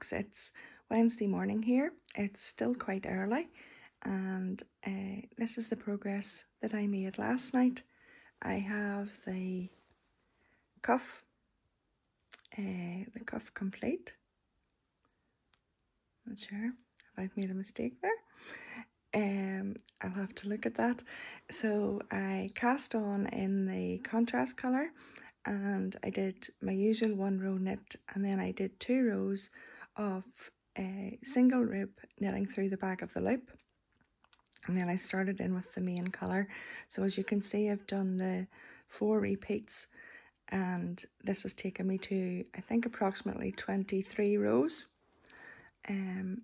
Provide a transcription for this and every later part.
vlogs. It's Wednesday morning here. It's still quite early, and this is the progress that I made last night. I have the cuff complete. Not sure if I've made a mistake there. I'll have to look at that. So I cast on in the contrast colour, and I did my usual 1 row knit, and then I did 2 rows of a single rib knitting through the back of the loop, and then I started in with the main colour. So as you can see, I've done the 4 repeats, and this has taken me to, I think, approximately 23 rows. And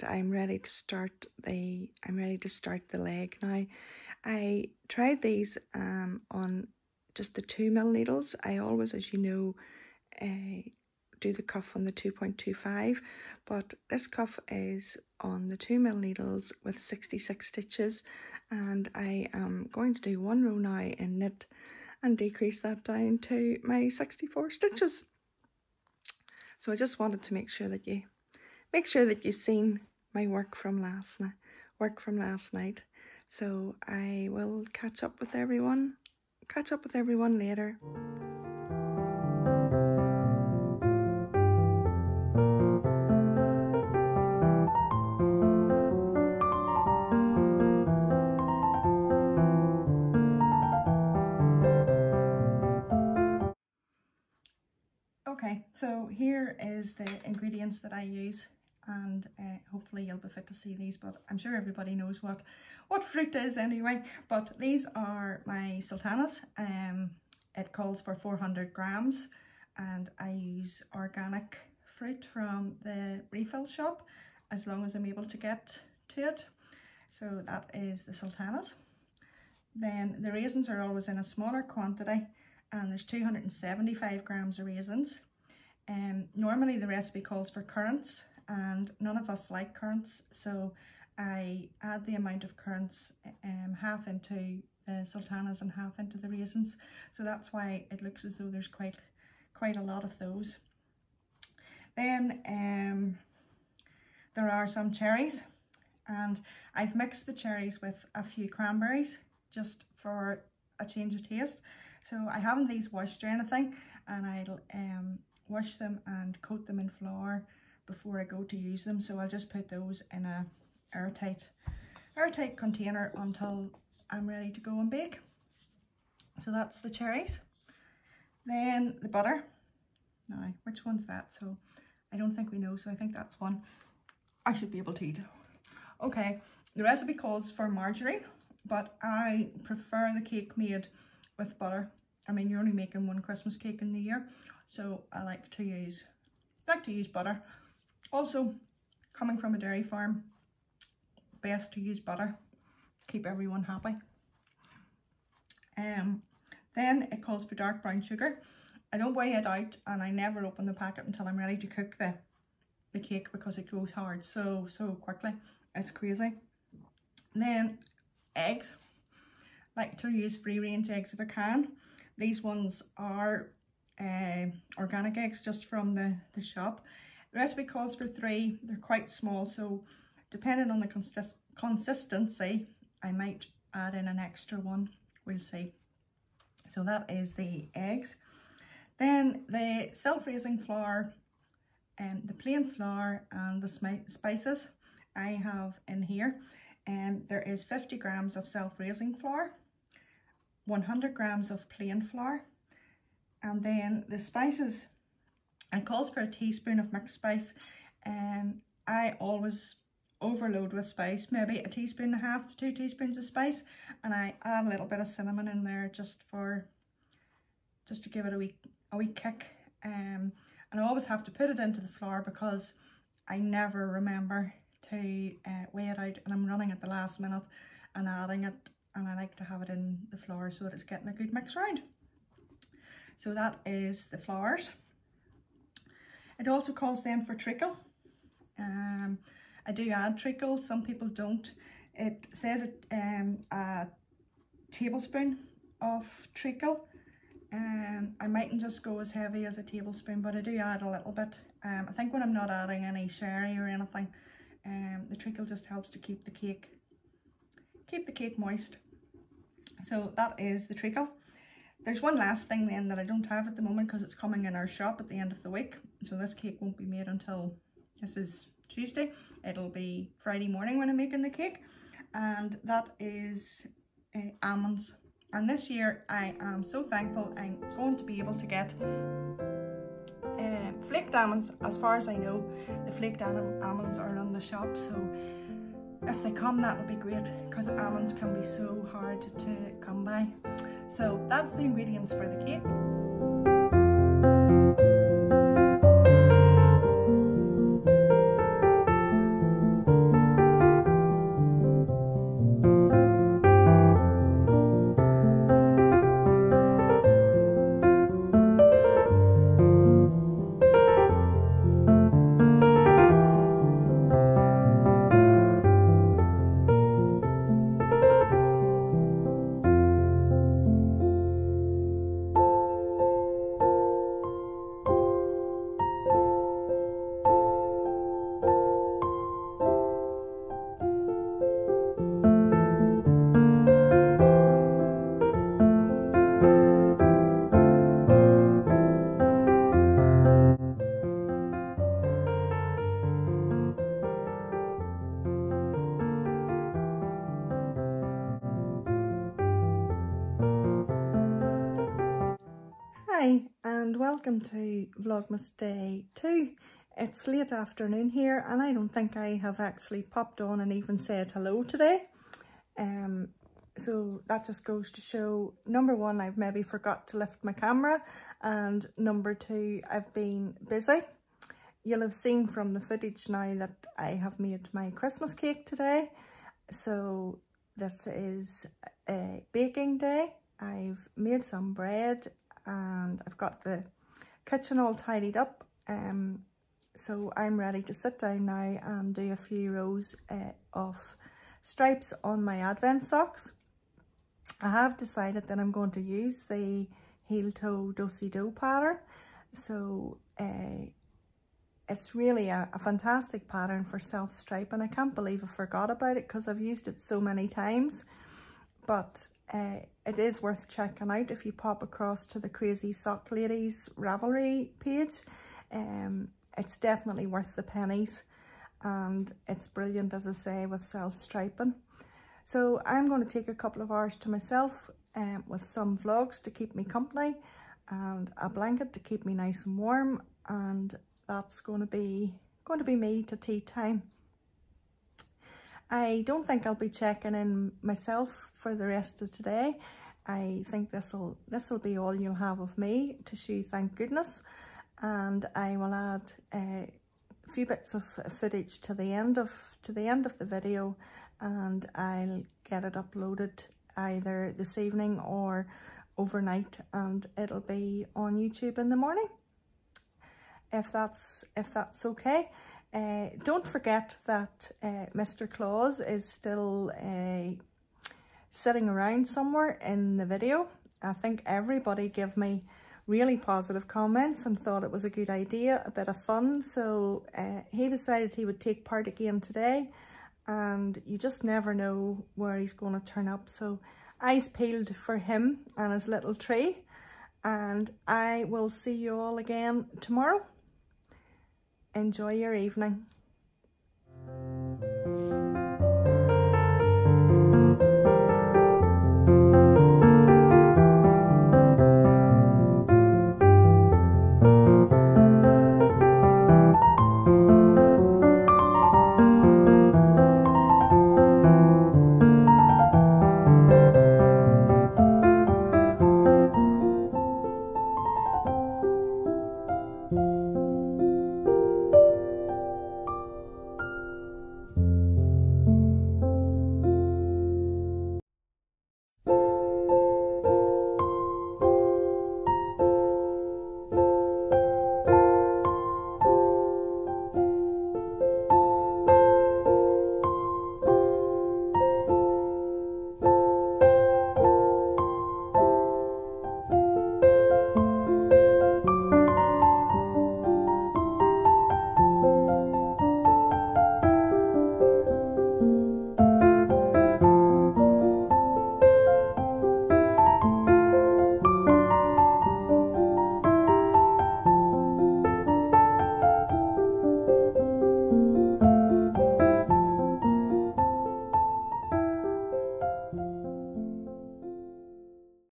I'm ready to start the leg now. I tried these on just the 2mm needles. I always, as you know, do the cuff on the 2.25, but this cuff is on the 2mm needles with 66 stitches, and I am going to do 1 row now in knit and decrease that down to my 64 stitches. So I just wanted to make sure that you've seen my work from last night. So I will catch up with everyone later. Okay, so here is the ingredients that I use, and hopefully you'll be fit to see these, but I'm sure everybody knows what fruit is anyway. But these are my sultanas. It calls for 400 grams, and I use organic fruit from the refill shop as long as I'm able to get to it. So that is the sultanas. Then the raisins are always in a smaller quantity, and there's 275 grams of raisins. Normally the recipe calls for currants, and none of us like currants, so I add the amount of currants half into the sultanas and half into the raisins. So that's why it looks as though there's quite a lot of those. Then there are some cherries, and I've mixed the cherries with a few cranberries just for a change of taste. So I haven't these washed or anything, and I'll wash them and coat them in flour before I go to use them. So I'll just put those in a airtight container until I'm ready to go and bake. So that's the cherries. Then the butter. Now, which one's that? So I don't think we know, so I think that's one. I should be able to eat. Okay, the recipe calls for margarine, but I prefer the cake made with butter. I mean, you're only making 1 Christmas cake in the year, so I like to use butter. Also, coming from a dairy farm, best to use butter. Keep everyone happy. Then it calls for dark brown sugar. I don't weigh it out, and I never open the packet until I'm ready to cook the cake, because it grows hard so quickly. It's crazy. Then eggs. Like to use free range eggs if I can. These ones are organic eggs, just from the shop. The recipe calls for 3. They're quite small, so depending on the consistency, I might add in an extra one. We'll see. So that is the eggs. Then the self-raising flour, the plain flour, and the spices I have in here. There is 50 grams of self-raising flour, 100 grams of plain flour, and then the spices, it calls for a teaspoon of mixed spice. I always overload with spice, maybe 1.5 teaspoons to 2 teaspoons of spice, and I add a little bit of cinnamon in there just to give it a wee kick. And I always have to put it into the flour because I never remember to weigh it out, and I'm running at the last minute and adding it, and I like to have it in the flour so that it's getting a good mix round. So that is the flours. It also calls then for treacle. I do add treacle, some people don't. It says a tablespoon of treacle. I mightn't just go as heavy as a tablespoon, but I do add a little bit I think when I'm not adding any sherry or anything, the treacle just helps to keep the cake moist. So that is the treacle. There's one last thing then that I don't have at the moment because it's coming in our shop at the end of the week. So this cake won't be made until, this is Tuesday. It'll be Friday morning when I'm making the cake. And that is almonds. And this year I am so thankful I'm going to be able to get flaked almonds. As far as I know, the flaked almonds are on the shop. So if they come, that would be great because almonds can be so hard to come by. So that's the ingredients for the cake. Hi and welcome to Vlogmas Day 2. It's late afternoon here and I don't think I have actually popped on and even said hello today. So that just goes to show, number one, I've maybe forgot to lift my camera, and number two, I've been busy. You'll have seen from the footage now that I have made my Christmas cake today. So this is a baking day. I've made some bread and I've got the kitchen all tidied up, so I'm ready to sit down now and do a few rows of stripes on my advent socks. I have decided that I'm going to use the heel toe do-si-do pattern. So it's really a fantastic pattern for self-striping. I can't believe I forgot about it because I've used it so many times, but it is worth checking out if you pop across to the Crazy Sock Ladies Ravelry page. It's definitely worth the pennies and it's brilliant, as I say, with self-striping. So I'm going to take a couple of hours to myself with some vlogs to keep me company and a blanket to keep me nice and warm, and that's going to be me to tea time. I don't think I'll be checking in myself for the rest of today. I think this'll be all you'll have of me to show thank goodness, and I will add a few bits of footage to the end of the video, and I'll get it uploaded either this evening or overnight, and it'll be on YouTube in the morning, if that's okay. Don't forget that Mr Claus is still sitting around somewhere in the video. I think everybody gave me really positive comments and thought it was a good idea, a bit of fun. So he decided he would take part again today, and you just never know where he's going to turn up. So eyes peeled for him and his little tree, and I will see you all again tomorrow. Enjoy your evening.